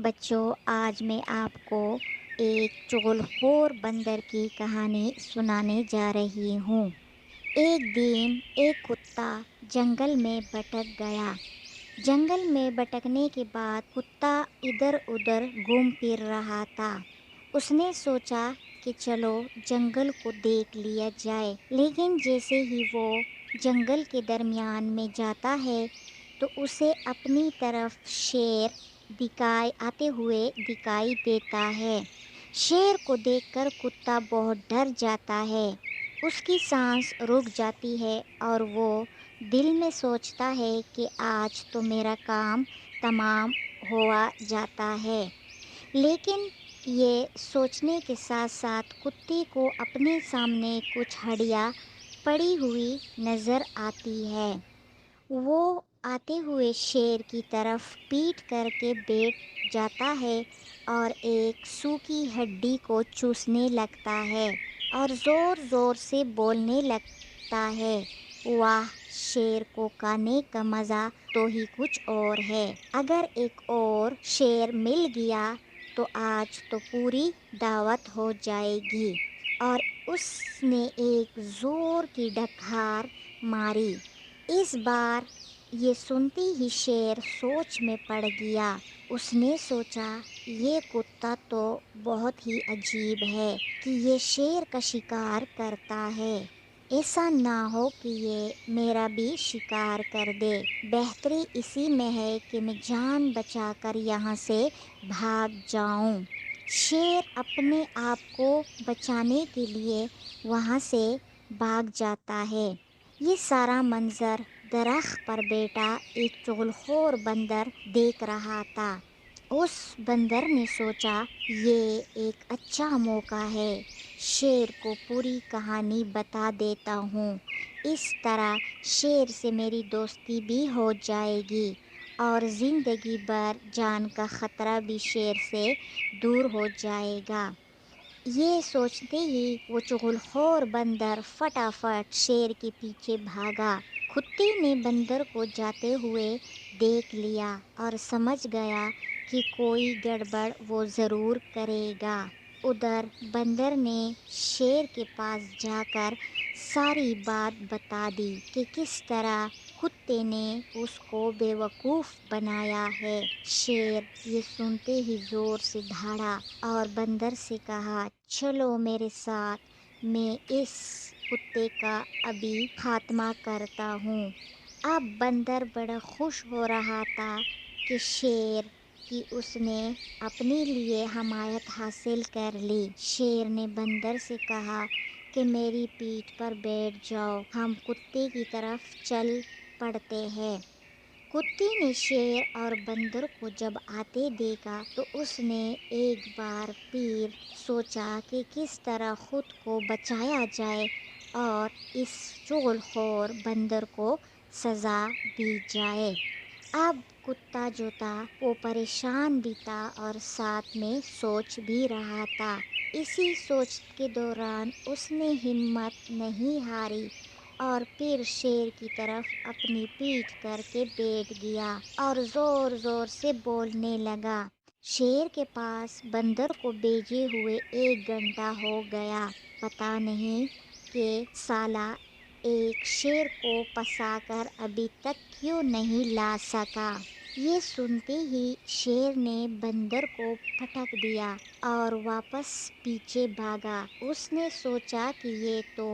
بچوں، آج میں آپ کو ایک چغل خور بندر کی کہانی سنانے جا رہی ہوں۔ ایک دن ایک کتا جنگل میں بھٹک گیا۔ جنگل میں بھٹکنے کے بعد کتا ادھر ادھر گھوم پھر رہا تھا۔ اس نے سوچا کہ چلو جنگل کو دیکھ لیا جائے، لیکن جیسے ہی وہ جنگل کے درمیان میں جاتا ہے تو اسے اپنی طرف شیر آتے ہوئے دکھائی دیتا ہے۔ شیر کو دیکھ کر کتا بہت ڈر جاتا ہے۔ اس کی سانس رک جاتی ہے اور وہ دل میں سوچتا ہے کہ آج تو میرا کام تمام ہوا جاتا ہے۔ لیکن یہ سوچنے کے ساتھ ساتھ کتے کو اپنے سامنے کچھ ہڈیاں پڑی ہوئی نظر آتی ہے۔ وہ آتے ہوئے شیر کی طرف پیٹ کر کے بیٹھ جاتا ہے اور ایک سوکھی ہڈی کو چوسنے لگتا ہے اور زور زور سے بولنے لگتا ہے، واہ، شیر کو کھانے کا مزہ تو ہی کچھ اور ہے۔ اگر ایک اور شیر مل گیا تو آج تو پوری دعوت ہو جائے گی۔ اور اس نے ایک زور کی ڈکار ماری۔ اس بار یہ سنتے ہی شیر سوچ میں پڑ گیا۔ اس نے سوچا، یہ کتا تو بہت ہی عجیب ہے کہ یہ شیر کا شکار کرتا ہے۔ ایسا نہ ہو کہ یہ میرا بھی شکار کر دے۔ بہتری اسی میں ہے کہ میں جان بچا کر یہاں سے بھاگ جاؤں۔ شیر اپنے آپ کو بچانے کے لیے وہاں سے بھاگ جاتا ہے۔ یہ سارا منظر درخت پر بیٹھا ایک چغل خور بندر دیکھ رہا تھا۔ اس بندر نے سوچا، یہ ایک اچھا موقع ہے، شیر کو پوری کہانی بتا دیتا ہوں۔ اس طرح شیر سے میری دوستی بھی ہو جائے گی اور زندگی بھر جان کا خطرہ بھی شیر سے دور ہو جائے گا۔ یہ سوچتے ہی وہ چغل خور بندر فٹافٹ شیر کے پیچھے بھاگا۔ کتے نے بندر کو جاتے ہوئے دیکھ لیا اور سمجھ گیا کہ کوئی گڑبڑ وہ ضرور کرے گا۔ ادھر بندر نے شیر کے پاس جا کر ساری بات بتا دی کہ کس طرح کتے نے اس کو بے وقوف بنایا ہے۔ شیر یہ سنتے ہی زور سے دھاڑا اور بندر سے کہا، چلو میرے ساتھ، میں اس کتے کا ابھی خاتمہ کرتا ہوں۔ اب بندر بڑا خوش ہو رہا تھا کہ شیر کی اس نے اپنے لیے حمایت حاصل کر لی۔ شیر نے بندر سے کہا کہ میری پیٹھ پر بیٹھ جاؤ، ہم کتے کی طرف چل پڑتے ہیں۔ کتے نے شیر اور بندر کو جب آتے دیکھا تو اس نے ایک بار پھر سوچا کہ کس طرح خود کو بچایا جائے اور اس چغل خور بندر کو سزا دی جائے۔ اب کتا جو تھا وہ پریشان بھی تھا اور ساتھ میں سوچ بھی رہا تھا۔ اسی سوچ کے دوران اس نے ہمت نہیں ہاری اور پھر شیر کی طرف اپنی پیٹھ کر کے بیٹھ گیا اور زور زور سے بولنے لگا۔ شیر کے پاس بندر کو بھیجے ہوئے 1 گھنٹہ ہو گیا۔ پتہ نہیں کہ سالا ایک شیر کو پھنسا کر ابھی تک کیوں نہیں لا سکا۔ یہ سنتے ہی شیر نے بندر کو پٹک دیا اور واپس پیچھے بھاگا۔ اس نے سوچا کہ یہ تو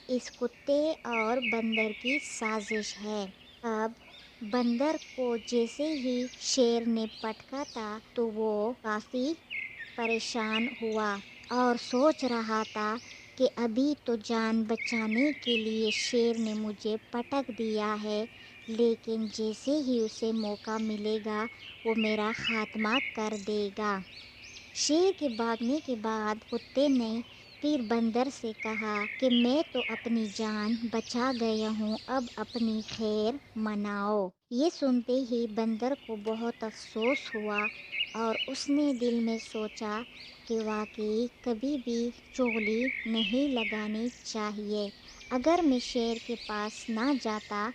اس کتے اور بندر کی سازش ہے۔ اب بندر کو جیسے ہی شیر نے پٹکا تھا تو وہ کافی پریشان ہوا اور سوچ رہا تھا کہ ابھی تو جان بچانے کے لیے شیر نے مجھے پٹک دیا ہے، لیکن جیسے ہی اسے موقع ملے گا وہ میرا خاتمہ کر دے گا۔ شیر کے بھاگنے کے بعد کتے نے پھر بندر سے کہا کہ میں تو اپنی جان بچا گیا ہوں، اب اپنی خیر مناؤ۔ یہ سنتے ہی بندر کو بہت افسوس ہوا اور اس نے دل میں سوچا کہ واقعی کبھی بھی چغلی نہیں لگانی چاہیے۔ اگر میں شیر کے پاس نہ جاتا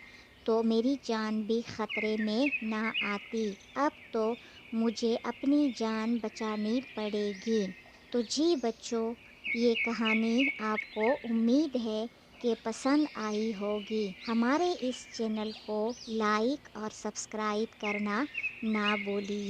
تو میری جان بھی خطرے میں نہ آتی۔ اب تو مجھے اپنی جان بچانی پڑے گی۔ تو جی بچوں، یہ کہانی آپ کو امید ہے کہ پسند آئی ہوگی۔ ہمارے اس چینل کو لائک اور سبسکرائب کرنا نہ بھولیے۔